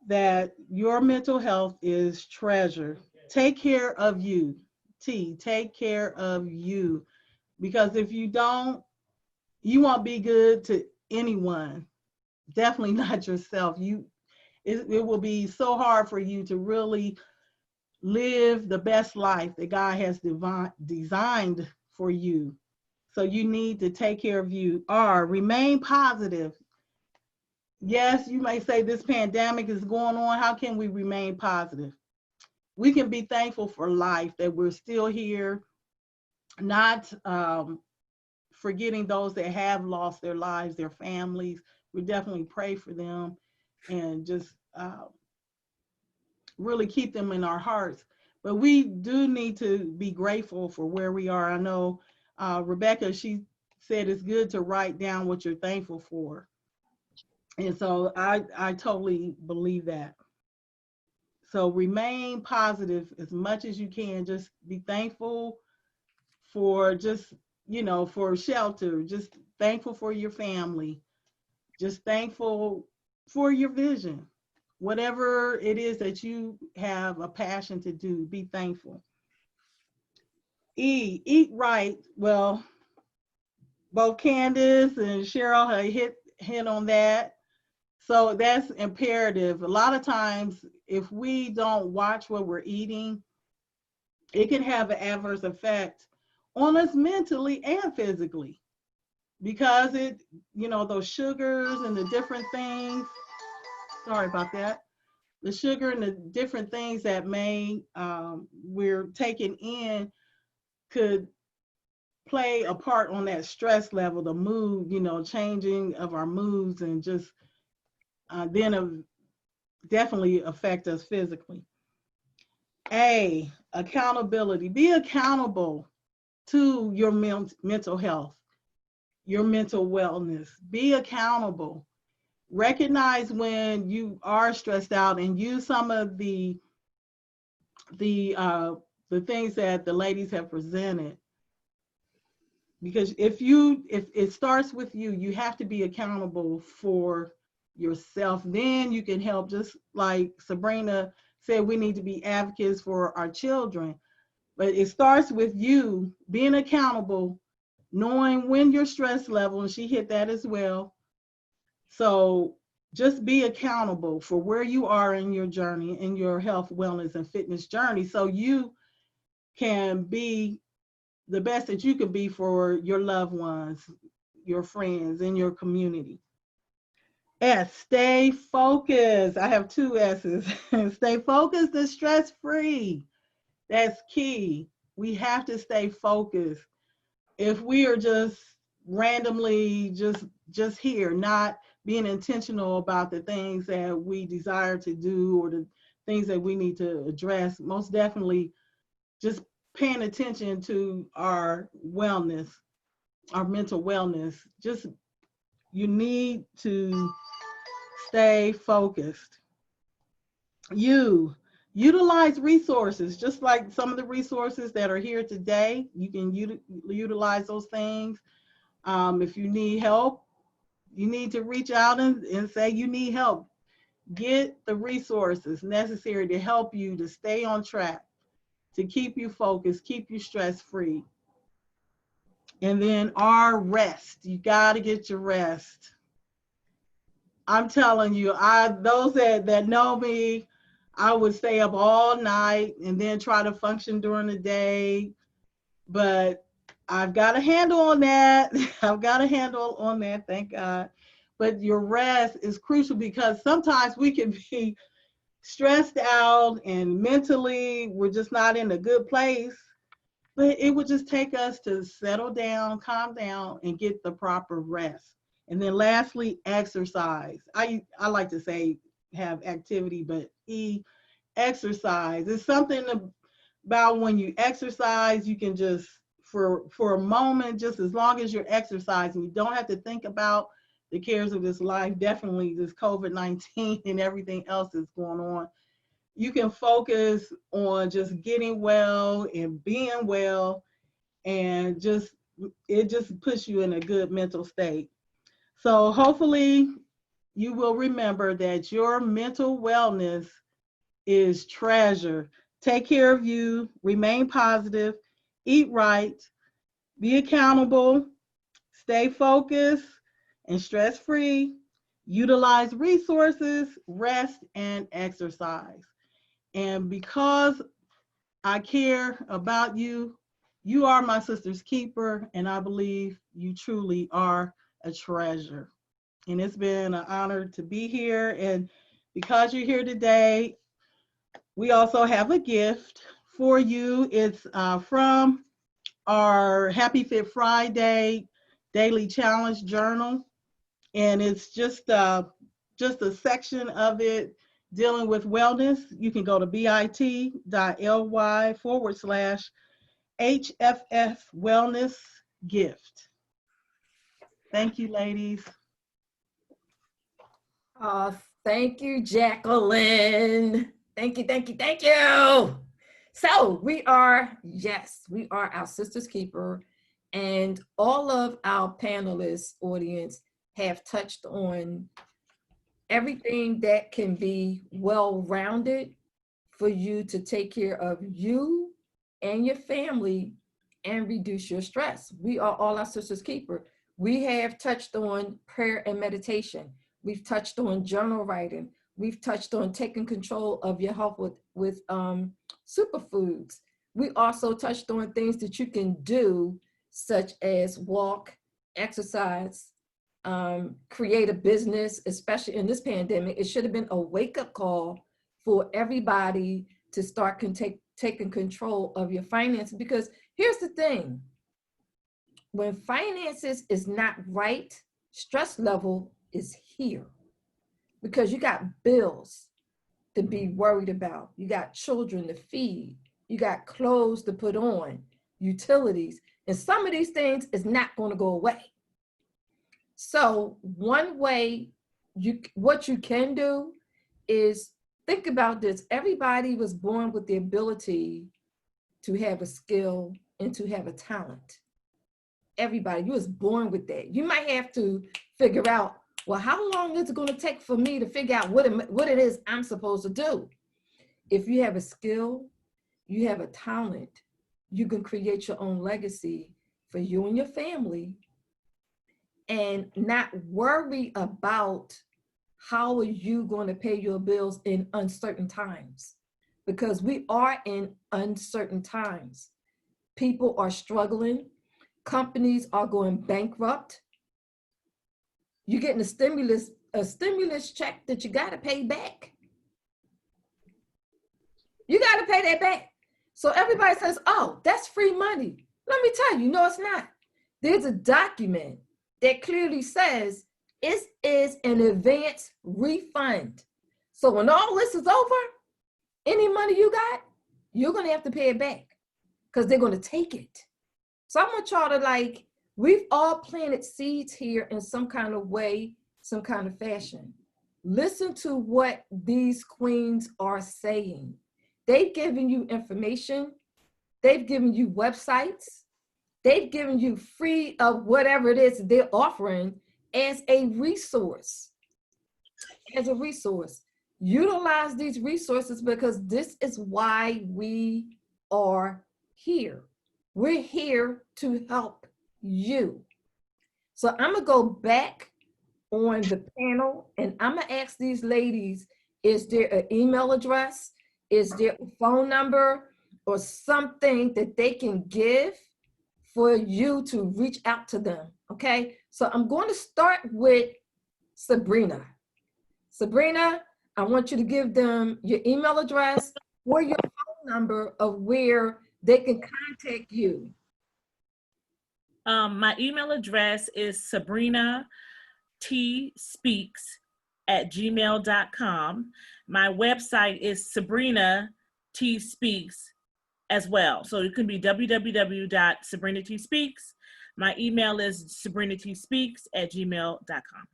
that your mental health is treasure. Take care of you. Take care of you. Because if you don't, you won't be good to anyone. Definitely not yourself. It will be so hard for you to really live the best life that God has designed for you. So you need to take care of you. Remain positive. Yes, you may say this pandemic is going on. How can we remain positive? We can be thankful for life, that we're still here, not forgetting those that have lost their lives, their families. We definitely pray for them and just really keep them in our hearts. But we do need to be grateful for where we are. I know Rebecca, she said it's good to write down what you're thankful for. And so I totally believe that. So remain positive as much as you can. Just be thankful for just, for shelter, just thankful for your family, just thankful for your vision. Whatever it is that you have a passion to do, be thankful. Eat right. Well, both Candace and Cheryl have hit on that. So that's imperative. A lot of times, if we don't watch what we're eating, it can have an adverse effect on us mentally and physically, because those sugars and the different things, sorry about that, the sugar and the different things that we're taking in could play a part on that stress level, the mood, changing of our moods, and just then definitely affect us physically. Accountability. Be accountable to your mental health, your mental wellness. Be accountable. Recognize when you are stressed out and use some of the things that the ladies have presented. Because if it starts with you, you have to be accountable for yourself. Then you can help, just like Sabrina said, we need to be advocates for our children. But it starts with you being accountable, knowing when your stress level, and she hit that as well. So just be accountable for where you are in your journey, in your health, wellness, and fitness journey, so you can be the best that you can be for your loved ones, your friends, and your community. Stay focused. I have 2 S's. Stay focused and stress-free. That's key. We have to stay focused. If we are just randomly just here, not being intentional about the things that we desire to do or the things that we need to address, most definitely just paying attention to our wellness, our mental wellness. Just, you need to stay focused. You utilize resources, just like some of the resources that are here today. You can utilize those things. If you need help, you need to reach out and say you need help. Get the resources necessary to help you to stay on track, to keep you focused, keep you stress-free. And then rest. You got to get your rest. I'm telling you, those that know me, I would stay up all night and then try to function during the day. But I've got a handle on that. Thank God. But your rest is crucial, because sometimes we can be stressed out and mentally we're just not in a good place. But it would just take us to settle down, calm down, and get the proper rest. And then lastly, exercise. I like to say have activity, but exercise. It's something about when you exercise, you can just, for a moment, just as long as you're exercising, you don't have to think about the cares of this life, definitely this COVID-19 and everything else that's going on, you can focus on just getting well and being well, and it just puts you in a good mental state. So hopefully you will remember that your mental wellness is treasure. Take care of you, remain positive, eat right, be accountable, stay focused and stress-free, utilize resources, rest, and exercise. And because I care about you, you are my sister's keeper, and I believe you truly are a treasure. And it's been an honor to be here. And because you're here today, we also have a gift for you. It's from our Happy Fit Friday Daily Challenge Journal. And it's just a section of it dealing with wellness. You can go to bit.ly/HFF Wellness Gift. Thank you, ladies. Thank you, Jacqueline. Thank you, thank you, thank you. So we are our sister's keeper, and all of our panelists, audience, have touched on everything that can be well-rounded for you to take care of you and your family and reduce your stress. We are all our sister's keeper. We have touched on prayer and meditation. We've touched on journal writing. We've touched on taking control of your health with superfoods. We also touched on things that you can do, such as walk, exercise, create a business, especially in this pandemic. It should have been a wake-up call for everybody to start taking control of your finances. Because here's the thing, when finances is not right, stress level is here, because you got bills to be worried about. You got children to feed. You got clothes to put on, utilities. And some of these things is not going to go away. So one way, what you can do is think about this. Everybody was born with the ability to have a skill and to have a talent. Everybody, you was born with that. You might have to figure out, well, how long is it going to take for me to figure out what it is I'm supposed to do? If you have a skill, you have a talent, you can create your own legacy for you and your family, and not worry about how are you going to pay your bills in uncertain times, because we are in uncertain times. People are struggling. Companies are going bankrupt. You're getting a stimulus check that you got to pay back. You got to pay that back. So everybody says, oh, that's free money. Let me tell you, no, it's not. There's a document that clearly says it is an advance refund. So when all this is over, any money you got, you're going to have to pay it back, because they're going to take it. So I want y'all to, we've all planted seeds here in some kind of way, some kind of fashion. Listen to what these queens are saying. They've given you information. They've given you websites. They've given you free of whatever it is they're offering as a resource. As a resource. Utilize these resources, because this is why we are here. We're here to help you. So I'm gonna go back on the panel, and I'm gonna ask these ladies, is there an email address? Is there a phone number or something that they can give for you to reach out to them? Okay, so I'm going to start with Sabrina. Sabrina, I want you to give them your email address or your phone number of where they can contact you. My email address is sabrinatspeaks@gmail.com. My website is Sabrina T Speaks as well. So it can be www.sabrinatspeaks. My email is sabrinatspeaks@gmail.com.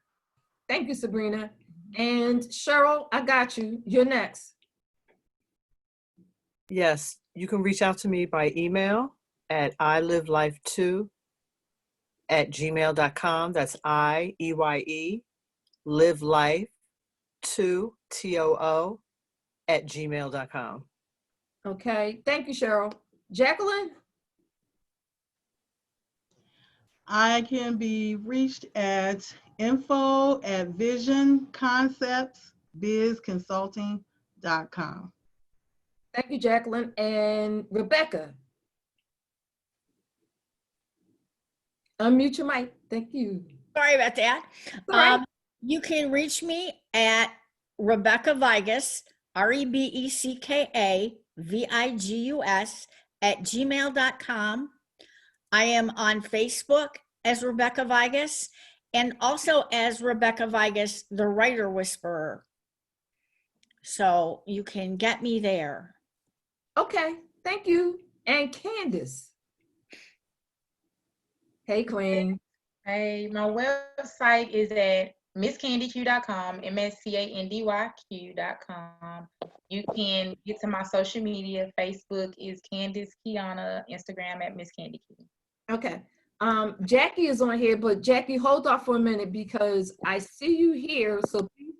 Thank you, Sabrina. And Cheryl, I got you. You're next. Yes, you can reach out to me by email at ilivelife2@gmail.com. That's IEYE, live life 2 TOO @gmail.com. Okay. Thank you, Cheryl. Jacqueline? I can be reached at info@visionconceptsbizconsulting.com. Thank you, Jacqueline. And Rebecca? Unmute your mic. Thank you. Sorry about that. All right. You can reach me at Rebecca Vigus, REBECKA @gmail.com. I am on Facebook as Rebecca Vigus and also as Rebecca Vigus, the Writer Whisperer. So you can get me there. Okay. Thank you. And Candace? Hey, Queen. Hey, my website is at misscandyq.com, MSCANDYQ.com. You can get to my social media. Facebook is Candace Kiana, Instagram at Miss Candy Q. Okay. Jackie is on here, but Jackie, hold off for a minute because I see you here. So please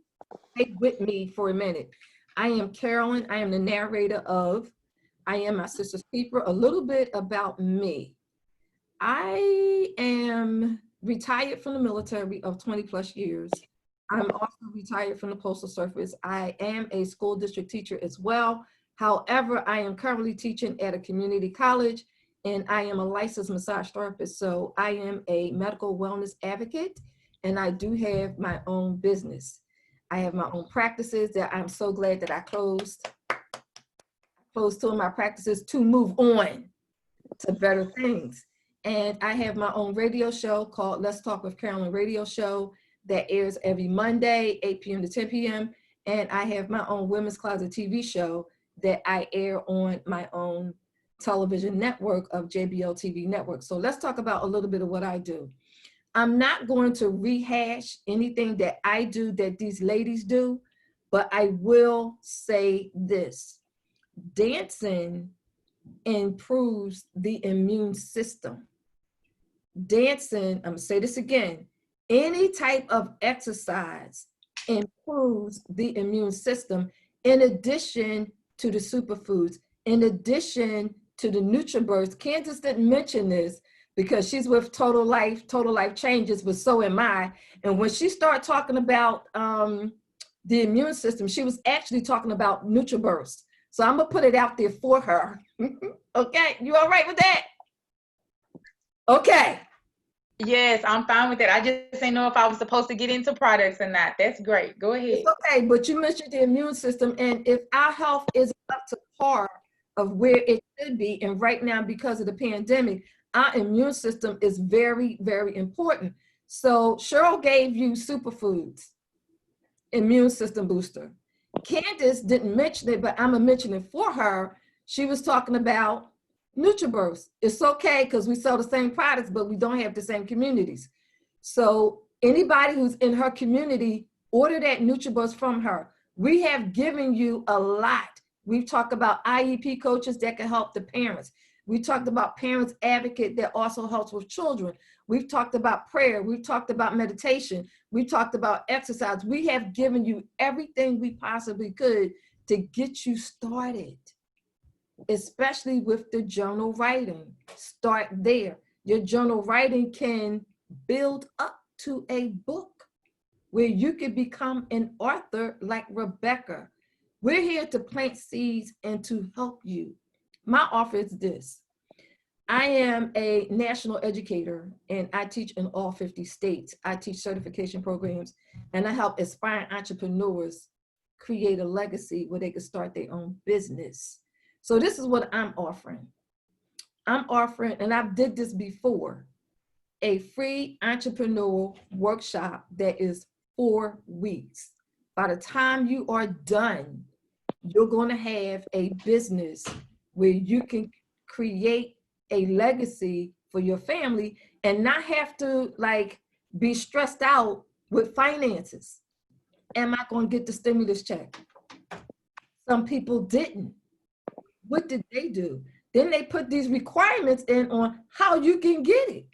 stay with me for a minute. I am Carolyn. I am the narrator of I Am My Sister's Keeper. A little bit about me. I am retired from the military of 20 plus years. I'm also retired from the Postal Service. I am a school district teacher as well. However, I am currently teaching at a community college and I am a licensed massage therapist. So I am a medical wellness advocate and I do have my own business. I have my own practices that I'm so glad that I closed two of my practices to move on to better things. And I have my own radio show called Let's Talk with Carolyn Radio Show that airs every Monday, 8 p.m. to 10 p.m. And I have my own Women's Closet TV show that I air on my own television network of JBL TV Network. So let's talk about a little bit of what I do. I'm not going to rehash anything that I do that these ladies do, but I will say this. Dancing improves the immune system. Dancing, I'm gonna say this again, any type of exercise improves the immune system in addition to the superfoods, in addition to the NutriBurst. Candace didn't mention this because she's with Total Life Changes, but so am I. And when she started talking about the immune system, she was actually talking about NutriBurst. So I'm gonna put it out there for her. Okay, you all right with that? Okay. Yes, I'm fine with that. I just didn't know if I was supposed to get into products or not. That's great. Go ahead. It's okay, but you mentioned the immune system, and if our health isn't up to par of where it should be, and right now because of the pandemic, our immune system is very, very important. So Cheryl gave you superfoods, immune system booster. Candace didn't mention it, but I'm gonna mention it for her. She was talking about NutriBurst. It's okay because we sell the same products, but we don't have the same communities. So anybody who's in her community, order that NutriBurst from her. We have given you a lot. We've talked about IEP coaches that can help the parents. We talked about parents advocate that also helps with children. We've talked about prayer. We've talked about meditation. We've talked about exercise. We have given you everything we possibly could to get you started, especially with the journal writing. Start there. Your journal writing can build up to a book where you could become an author like Rebecca. We're here to plant seeds and to help you. My offer is this. I am a national educator and I teach in all 50 states. I teach certification programs and I help aspiring entrepreneurs create a legacy where they can start their own business. So this is what I'm offering. I'm offering, and I did this before, a free entrepreneurial workshop that is 4 weeks. By the time you are done, you're going to have a business where you can create a legacy for your family and not have to like be stressed out with finances. Am I going to get the stimulus check? Some people didn't. What did they do? Then they put these requirements in on how you can get it.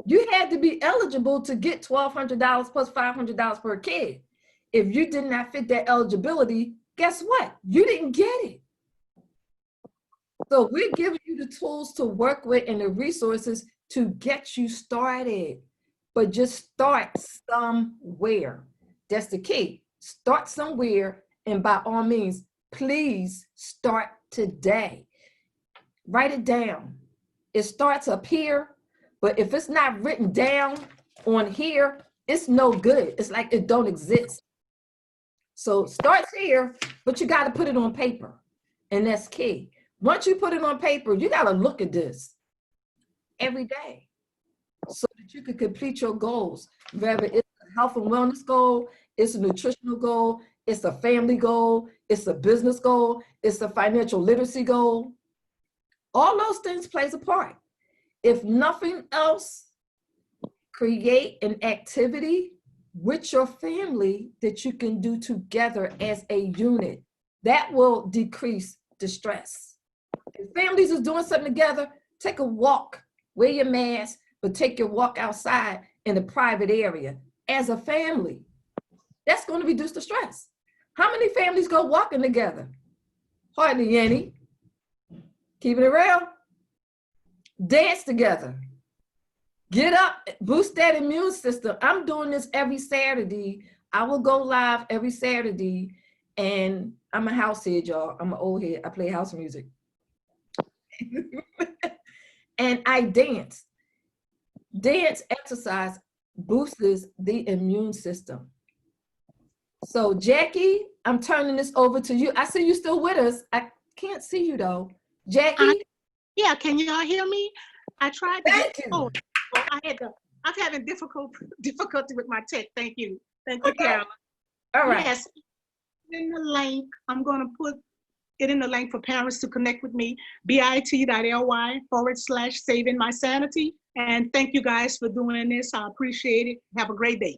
You had to be eligible to get $1,200 plus $500 per kid. If you did not fit that eligibility, guess what? You didn't get it. So we're giving you the tools to work with and the resources to get you started. But just start somewhere. That's the key. Start somewhere, and by all means, please start today. Write it down. It starts up here, but if it's not written down on here, it's no good. It's like it don't exist. So starts here, but you got to put it on paper, and that's key. Once you put it on paper, you got to look at this every day so that you can complete your goals, whether it's a health and wellness goal, it's a nutritional goal, it's a family goal, it's a business goal, it's a financial literacy goal. All those things plays a part. If nothing else, create an activity with your family that you can do together as a unit. That will decrease the stress. If families is doing something together, take a walk, wear your mask, but take your walk outside in a private area as a family. That's going to reduce the stress. How many families go walking together? Hardly any. Keeping it real. Dance together. Get up, boost that immune system. I'm doing this every Saturday. I will go live every Saturday, and I'm a house head, y'all. I'm an old head. I play house music. And I dance. Dance exercise boosts the immune system. So Jackie, I'm turning this over to you. I see you still with us. I can't see you though. Jackie? Yeah, can y'all hear me? I tried to Thank get you. oh, I'm having difficulty with my tech. Thank you. Thank you, Okay. Carolyn. All right. Yes, in the link, I'm gonna put it in the link for parents to connect with me, bit.ly/saving my sanity. And thank you guys for doing this. I appreciate it. Have a great day.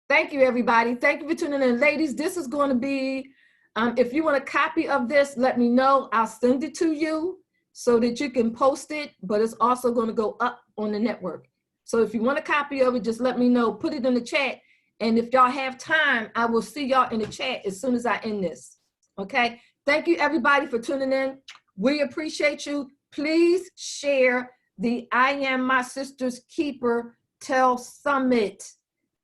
Thank you, everybody. Thank you for tuning in. Ladies, this is going to be, if you want a copy of this, let me know. I'll send it to you so that you can post it, but it's also going to go up on the network. So if you want a copy of it, just let me know. Put it in the chat. And if y'all have time, I will see y'all in the chat as soon as I end this. Okay? Thank you, everybody, for tuning in. We appreciate you. Please share the I Am My Sister's Keeper Tell Summit.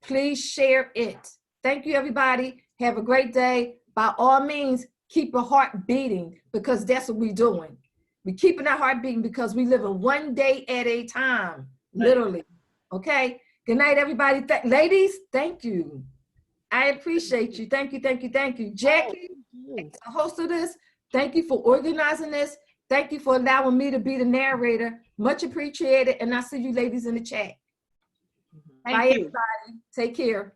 Please share it. Thank you, everybody. Have a great day. By all means, keep your heart beating, because that's what we're doing. We're keeping our heart beating because we live in one day at a time, literally. Okay? Good night, everybody. Ladies, thank you. I appreciate you. Thank you, thank you, thank you. Jackie, the host of this, thank you for organizing this. Thank you for allowing me to be the narrator. Much appreciated. And I'll see you ladies in the chat. Bye, everybody. Take care.